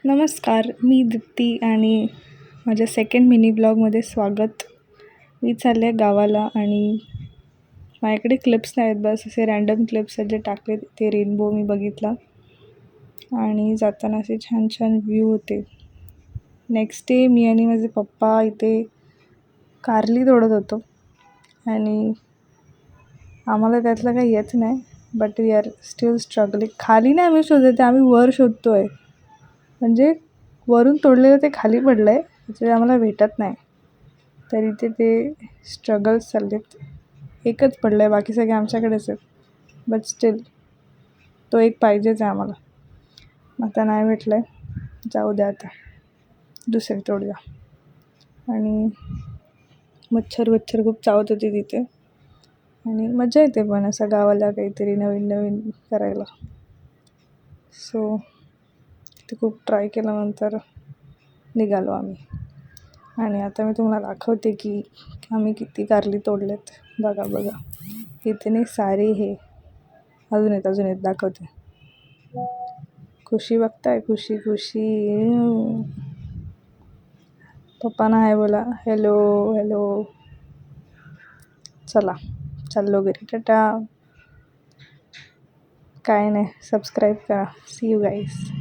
नमस्कार, मी दीप्ती आणि माझ्या सेकंड मिनी ब्लॉगमध्ये स्वागत. मी चालले आहे गावाला आणि माझ्याकडे क्लिप्स नाही आहेत, बस असे रँडम क्लिप्स आहेत जे टाकले. ते रेनबो मी बघितला आणि जाताना असे छान छान व्ह्यू होते. नेक्स्ट डे मी आणि माझे पप्पा इथे कारली तोडत होतो आणि आम्हाला त्यातलं काही येत नाही, but we are still struggling. खाली नाही आम्ही शोधते, आम्ही वर शोधतो आहे. म्हणजे वरून तोडलेलं ते खाली पडलं आहे, त्याचे आम्हाला भेटत नाही. तरी ते स्ट्रगल्स चाललेत. एकच पडलं आहे, बाकी सगळे आमच्याकडेच आहेत. बट स्टील तो एक पाहिजेच आहे आम्हाला. आता नाही भेटलं आहे, जाऊ द्या, आता दुसरे तोडूया. आणि मच्छर खूप चावत होती तिथे आणि मजा येते पण असं गावाला काहीतरी नवीन नवीन करायला. सो ते खूप ट्राय केल्यानंतर निघालो आम्ही. आणि आता मी तुम्हाला दाखवते की आम्ही किती कारली तोडलेत. बघा इथे नाही, सारे हे अजून येत दाखवते. खुशी बघताय, खुशी पप्पांना हाय बोला. हॅलो. चला चाललो घरी, टाटा. काय नाही, सबस्क्राईब करा. See you guys.